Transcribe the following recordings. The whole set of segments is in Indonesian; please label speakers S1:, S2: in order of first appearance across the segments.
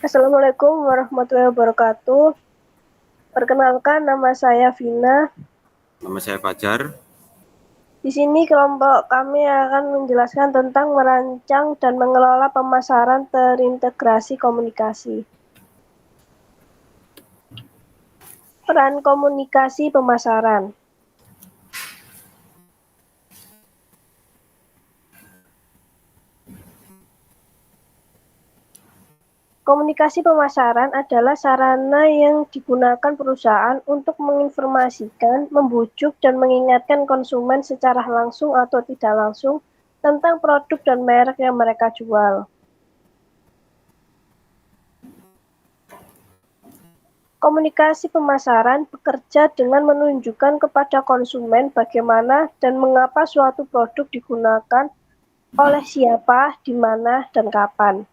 S1: Assalamualaikum warahmatullahi wabarakatuh. Perkenalkan, nama saya Vina.
S2: Nama saya Fajar.
S1: Di sini kelompok kami akan menjelaskan tentang merancang dan mengelola pemasaran terintegrasi komunikasi. Peran komunikasi pemasaran. Komunikasi pemasaran adalah sarana yang digunakan perusahaan untuk menginformasikan, membujuk, dan mengingatkan konsumen secara langsung atau tidak langsung tentang produk dan merek yang mereka jual. Komunikasi pemasaran bekerja dengan menunjukkan kepada konsumen bagaimana dan mengapa suatu produk digunakan oleh siapa, di mana, dan kapan.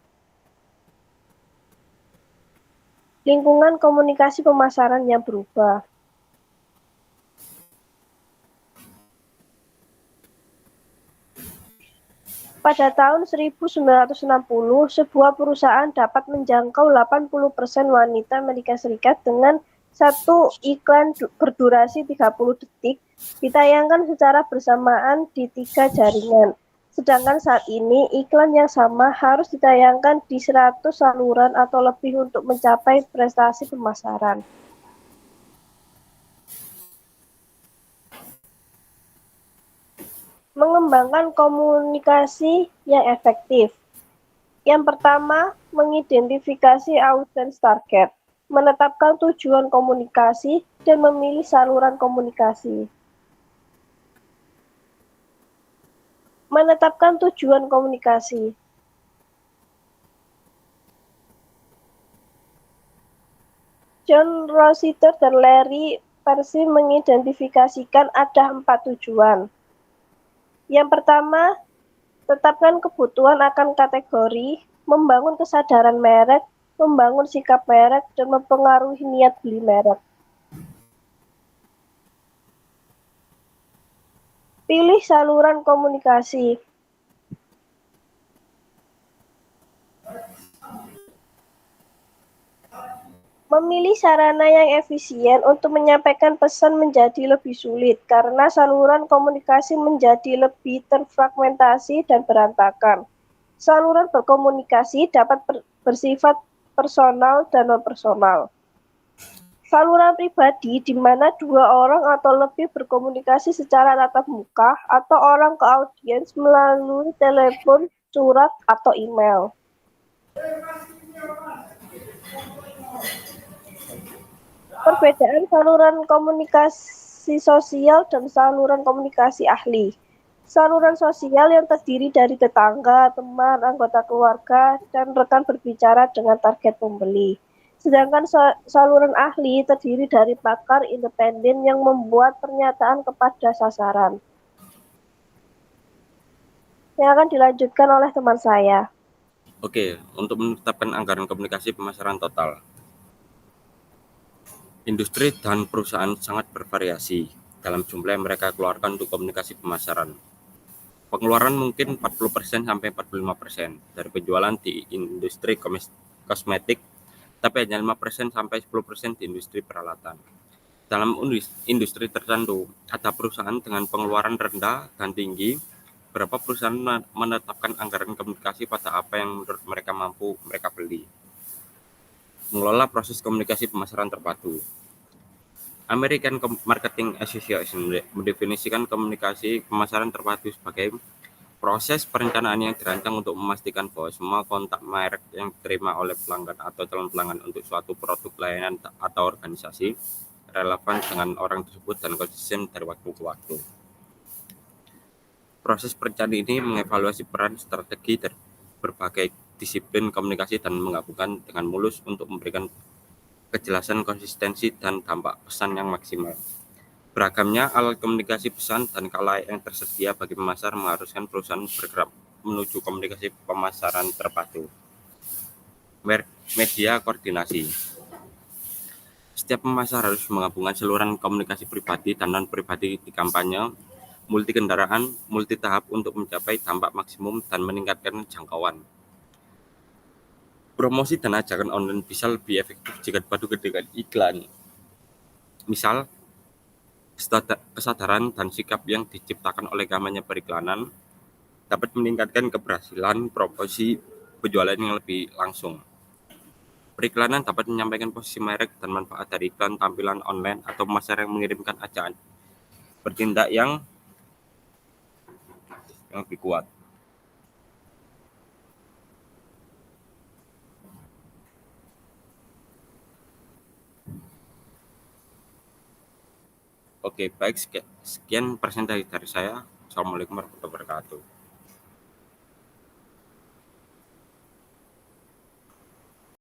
S1: Lingkungan komunikasi pemasaran yang berubah. Pada tahun 1960, sebuah perusahaan dapat menjangkau 80% wanita Amerika Serikat dengan satu iklan berdurasi 30 detik ditayangkan secara bersamaan di 3 jaringan. Sedangkan saat ini, iklan yang sama harus ditayangkan di 100 saluran atau lebih untuk mencapai prestasi pemasaran. Mengembangkan komunikasi yang efektif. Yang pertama, mengidentifikasi audiens target, menetapkan tujuan komunikasi, dan memilih saluran komunikasi. Menetapkan tujuan komunikasi. John Rossiter dan Larry Percy mengidentifikasikan ada 4 tujuan. Yang pertama, tetapkan kebutuhan akan kategori, membangun kesadaran merek, membangun sikap merek, dan mempengaruhi niat beli merek. Pilih saluran komunikasi. Memilih sarana yang efisien untuk menyampaikan pesan menjadi lebih sulit karena saluran komunikasi menjadi lebih terfragmentasi dan berantakan. Saluran berkomunikasi dapat bersifat personal dan non-personal. Saluran pribadi di mana 2 orang atau lebih berkomunikasi secara tatap muka atau orang ke audiens melalui telepon, surat, atau email. Perbedaan saluran komunikasi sosial dan saluran komunikasi ahli. Saluran sosial yang terdiri dari tetangga, teman, anggota keluarga, dan rekan berbicara dengan target pembeli. Sedangkan saluran ahli terdiri dari pakar independen yang membuat pernyataan kepada sasaran. Yang akan dilanjutkan oleh teman saya.
S2: Oke, untuk menetapkan anggaran komunikasi pemasaran total. Industri dan perusahaan sangat bervariasi dalam jumlah yang mereka keluarkan untuk komunikasi pemasaran. Pengeluaran mungkin 40% sampai 45% dari penjualan di industri kosmetik, tapi hanya 5% sampai 10% di industri peralatan. Dalam industri tertentu, ada perusahaan dengan pengeluaran rendah dan tinggi. Beberapa perusahaan menetapkan anggaran komunikasi pada apa yang menurut mereka mampu mereka beli. Mengelola proses komunikasi pemasaran terpadu. American Marketing Association mendefinisikan komunikasi pemasaran terpadu sebagai proses perencanaan yang dirancang untuk memastikan bahwa semua kontak merek yang diterima oleh pelanggan atau calon pelanggan untuk suatu produk, layanan, atau organisasi relevan dengan orang tersebut dan konsisten dari waktu ke waktu. Proses perencanaan ini mengevaluasi peran strategi dari berbagai disiplin komunikasi dan menggabungkan dengan mulus untuk memberikan kejelasan, konsistensi, dan dampak pesan yang maksimal. Beragamnya alat komunikasi pesan dan kalayak yang tersedia bagi pemasar mengharuskan perusahaan bergerak menuju komunikasi pemasaran terpadu. Media koordinasi. Setiap pemasar harus menggabungkan saluran komunikasi pribadi dan non-pribadi di kampanye, multi kendaraan, multi tahap untuk mencapai dampak maksimum dan meningkatkan jangkauan. Promosi dan ajakan online bisa lebih efektif jika dipadu dengan iklan. Misal, kesadaran dan sikap yang diciptakan oleh kampanye periklanan dapat meningkatkan keberhasilan promosi penjualan yang lebih langsung. Periklanan dapat menyampaikan posisi merek dan manfaat dari iklan tampilan online atau pemasaran yang mengirimkan ajakan bertindak yang lebih kuat. Oke, baik, sekian presentasi dari saya. Assalamualaikum warahmatullahi wabarakatuh.